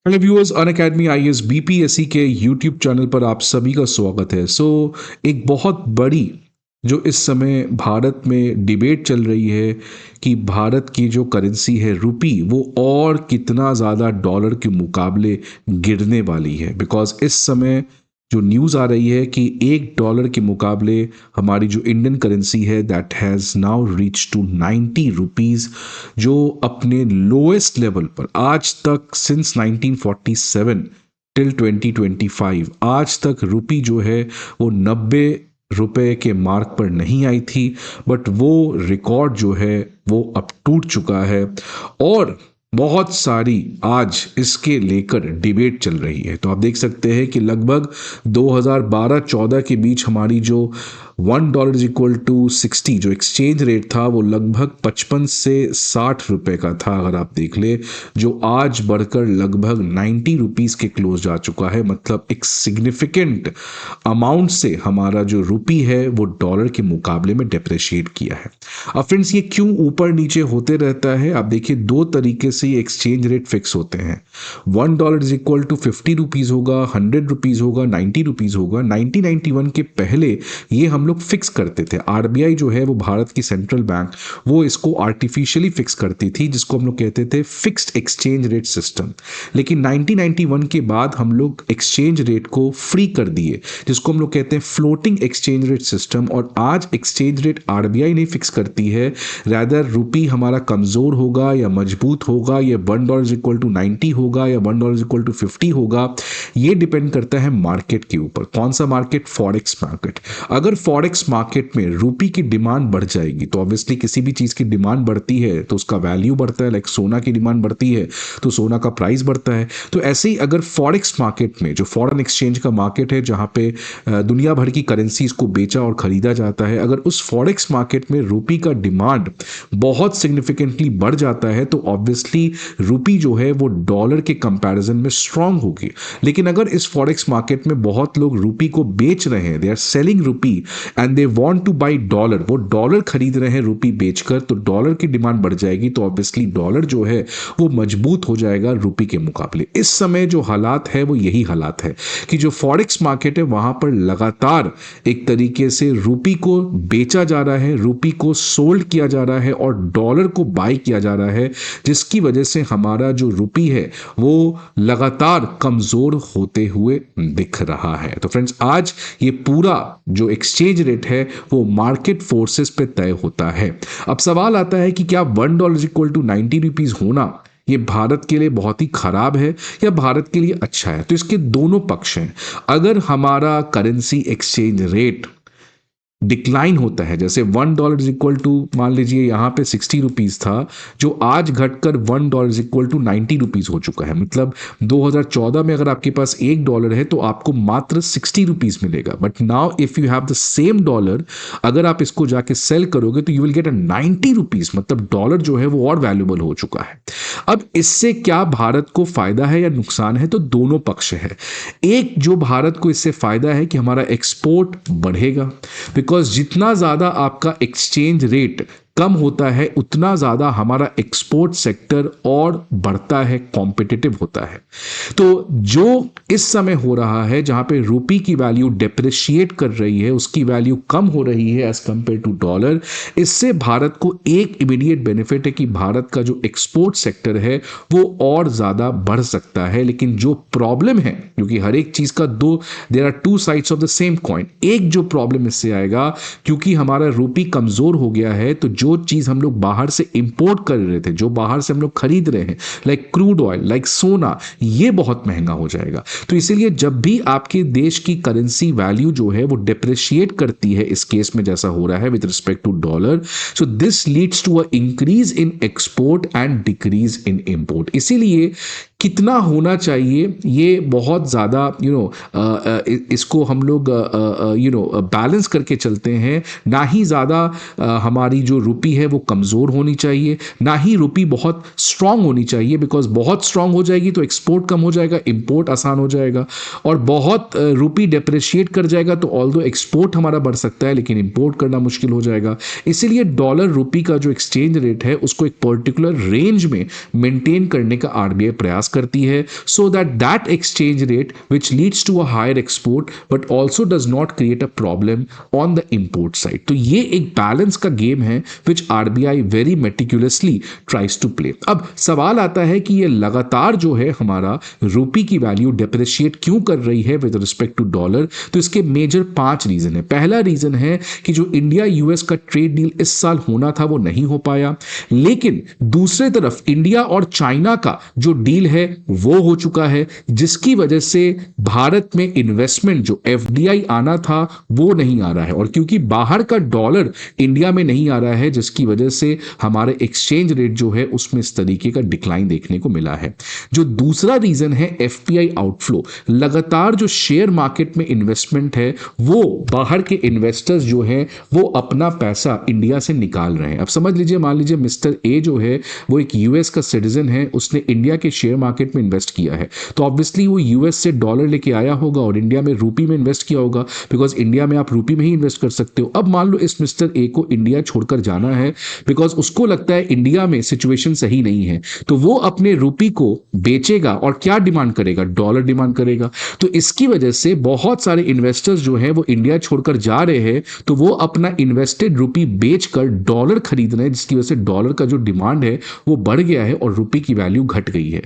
Hello viewers, Unacademy IAS BPSC के YouTube channel पर आप सभी का स्वागत है। एक बहुत बड़ी जो इस समय भारत में डिबेट चल रही है कि भारत की जो करेंसी है रुपी वो और कितना ज़्यादा डॉलर के मुकाबले गिरने वाली है। बिकॉज इस समय जो न्यूज़ आ रही है कि $1 के मुकाबले हमारी जो इंडियन करेंसी है that has now reach to 90 rupees, जो अपने लोएस्ट लेवल पर आज तक सिंस 1947 टिल 2025 आज तक रुपी जो है वो 90 रुपए के मार्क पर नहीं आई थी। बट वो रिकॉर्ड जो है वो अब टूट चुका है और बहुत सारी आज इसके लेकर डिबेट चल रही है। तो आप देख सकते हैं कि लगभग 2012-14 के बीच हमारी जो $1 इज इक्वल टू 60 जो एक्सचेंज रेट था वो लगभग 55 से 60 रुपए का था, अगर आप देख ले, जो आज बढ़कर लगभग 90 रुपीज़ के क्लोज जा चुका है। मतलब एक सिग्निफिकेंट अमाउंट से हमारा जो रुपी है वो डॉलर के मुकाबले में डेप्रिशिएट किया है। अब फ्रेंड्स, ये क्यों ऊपर नीचे होते रहता है? आप देखिए, दो तरीके से ये एक्सचेंज रेट फिक्स होते हैं। $1 इज इक्वल टू 50 रुपीज़ होगा, 100 रुपीज़ होगा, 90 रुपीज़ होगा। 1991 के पहले ये हम लोग फिक्स करते थे। आरबीआई जो है वो भारत की सेंट्रल बैंक, वो इसको आर्टिफिशियली फिक्स करती थी, जिसको हम लोग कहते थे फिक्स्ड एक्सचेंज रेट सिस्टम। लेकिन 1991 के बाद हम लोग एक्सचेंज रेट को फ्री कर दिए, जिसको हम लोग कहते हैं फ्लोटिंग एक्सचेंज रेट सिस्टम। और आज एक्सचेंज रेट आरबीआई नहीं फिक्स करती है, रैदर रुपी हमारा कमजोर होगा या मजबूत होगा, या $1 इज इक्वल टू 90 होगा या $1 इज इक्वल टू 50 होगा। ये डिपेंड करता है मार्केट के ऊपर। कौन सा मार्केट? Forex market. अगर फॉरेक्स मार्केट में रुपी की डिमांड बढ़ जाएगी तो ऑब्वियसली किसी भी चीज़ की डिमांड बढ़ती है तो उसका वैल्यू बढ़ता है। लाइक सोना की डिमांड बढ़ती है तो सोना का प्राइस बढ़ता है। तो ऐसे ही अगर फॉरेक्स मार्केट में, जो फॉरेन एक्सचेंज का मार्केट है जहाँ पे दुनिया भर की करेंसीज को बेचा और खरीदा जाता है, अगर उस फॉरेक्स मार्केट में रुपी का डिमांड बहुत सिग्निफिकेंटली बढ़ जाता है तो ऑब्वियसली रुपी जो है वो डॉलर के कंपैरिजन में स्ट्रांग होगी। लेकिन अगर इस फॉरेक्स मार्केट में बहुत लोग रुपी को बेच रहे हैं, they are selling rupee and they want to buy dollar, वो डॉलर खरीद रहे हैं रुपी बेचकर, तो डॉलर की डिमांड बढ़ जाएगी। तो ऑब्वियसली डॉलर जो है वो मजबूत हो जाएगा रुपी के मुकाबले। इस समय जो हालात है वो यही हालात है कि जो फॉरेक्स मार्केट है वहां पर लगातार एक तरीके से रुपी को बेचा जा रहा है, रुपी को सोल्ड किया जा रहा है और डॉलर को बाय किया जा रहा है, जिसकी वजह से हमारा जो रुपी है वो लगातार कमजोर होते हुए दिख रहा है। तो फ्रेंड्स, आज ये पूरा जो एक्सचेंज रेट है वो मार्केट फोर्सेस पे तय होता है। अब सवाल आता है कि क्या $1 इज इक्वल टू 90 रुपीज होना ये भारत के लिए बहुत ही खराब है या भारत के लिए अच्छा है? तो इसके दोनों पक्ष हैं। अगर हमारा करेंसी एक्सचेंज रेट डिक्लाइन होता है, जैसे $1 इज इक्वल टू, मान लीजिए यहाँ पे 60 रुपीज़ था, जो आज घटकर $1 इज इक्वल टू 90 रुपीज़ हो चुका है। मतलब 2014 में अगर आपके पास $1 है तो आपको मात्र 60 रुपीज़ मिलेगा। But now if you have the same dollar, अगर आप इसको जाके सेल करोगे तो यू विल गेट 90 रुपीज़। मतलब डॉलर जो है वो और वैल्यूबल हो चुका है। अब इससे क्या भारत को फायदा है या नुकसान है? तो दोनों पक्ष है। एक जो भारत को इससे फायदा है कि हमारा एक्सपोर्ट बढ़ेगा, बिकॉज जितना ज़्यादा आपका एक्सचेंज रेट कम होता है उतना ज़्यादा हमारा एक्सपोर्ट सेक्टर और बढ़ता है, कॉम्पिटिटिव होता है। तो जो इस समय हो रहा है जहाँ पे रुपी की वैल्यू डेप्रिशिएट कर रही है, उसकी वैल्यू कम हो रही है एज कंपेयर टू डॉलर, इससे भारत को एक इमीडिएट बेनिफिट है कि भारत का जो एक्सपोर्ट सेक्टर है वो और ज़्यादा बढ़ सकता है। लेकिन जो प्रॉब्लम है, क्योंकि हर एक चीज़ का there are two sides of the same coin, एक जो प्रॉब्लम इससे आएगा, क्योंकि हमारा रुपी कमज़ोर हो गया है तो जो चीज हम लोग बाहर से इंपोर्ट कर रहे थे, जो बाहर से हम लोग खरीद रहे हैं, लाइक क्रूड ऑयल, लाइक सोना, ये बहुत महंगा हो जाएगा। तो इसीलिए जब भी आपके देश की करेंसी वैल्यू जो है वो डिप्रिशिएट करती है, इस केस में जैसा हो रहा है with respect to dollar, so this leads to a increase in export and decrease in import. इसीलिए कितना होना चाहिए ये बहुत ज़्यादा इसको हम लोग बैलेंस करके चलते हैं। ना ही ज़्यादा हमारी जो रुपी है वो कमज़ोर होनी चाहिए, ना ही रुपी बहुत स्ट्रांग होनी चाहिए, बिकॉज बहुत स्ट्रांग हो जाएगी तो एक्सपोर्ट कम हो जाएगा, इंपोर्ट आसान हो जाएगा। और बहुत रुपी डेप्रिशिएट कर जाएगा तो ऑल्दो एक्सपोर्ट हमारा बढ़ सकता है लेकिन इंपोर्ट करना मुश्किल हो जाएगा। इसीलिए डॉलर रुपी का जो एक्सचेंज रेट है उसको एक पर्टिकुलर रेंज में मेंटेन करने का आरबीआई प्रयास करती है so that that exchange rate which leads to a higher export but also does not create a problem on the import side. तो ये एक बैलेंस का गेम है which RBI very meticulously tries to play. अब सवाल आता है कि ये लगातार जो है हमारा रूपी की वैल्यू डिप्रिशिएट क्यों कर रही है विद रिस्पेक्ट टू डॉलर। तो इसके मेजर 5 रीजन है। पहला रीजन है कि जो इंडिया यूएस का ट्रेड डील इस साल होना था वो नहीं हो पाया, लेकिन दूसरे तरफ इंडिया और चाइना का जो डील है वो हो चुका है, जिसकी वजह से भारत में इन्वेस्टमेंट जो एफडीआई आना था वो नहीं आ रहा है। और क्योंकि बाहर का डॉलर इंडिया में नहीं आ रहा है, जिसकी वजह से हमारे एक्सचेंज रेट जो है उसमें इस तरीके का डिक्लाइन देखने को मिला है। जो दूसरा रीजन है एफपीआई आउटफ्लो, लगातार जो शेयर मार्केट में इन्वेस्टमेंट है वो बाहर के इन्वेस्टर्स जो हैं वो अपना पैसा इंडिया से निकाल रहे हैं। अब समझ लीजिए, मान लीजिए मिस्टर ए जो है वो एक यूएस का सिटीजन है, उसने इंडिया के शेयर मार्केट में इन्वेस्ट किया है, तो ऑब्वियसली वो यूएस से डॉलर लेके आया होगा और इंडिया में रूपी में इन्वेस्ट किया होगा, बिकॉज इंडिया में आप रूपी में ही इन्वेस्ट कर सकते हो। अब मान लो इस मिस्टर ए को इंडिया छोड़कर जाना है बिकॉज उसको लगता है इंडिया में सिचुएशन सही नहीं है, तो वो अपने रूपी को बेचेगा और क्या डिमांड करेगा, डॉलर डिमांड करेगा। तो इसकी वजह से बहुत सारे इन्वेस्टर्स जो हैं वो इंडिया छोड़कर जा रहे हैं, तो वो अपना इन्वेस्टेड रूपी बेचकर डॉलर खरीद रहे हैं, जिसकी वजह से डॉलर का जो डिमांड है वो बढ़ गया है और रूपी की वैल्यू घट गई है।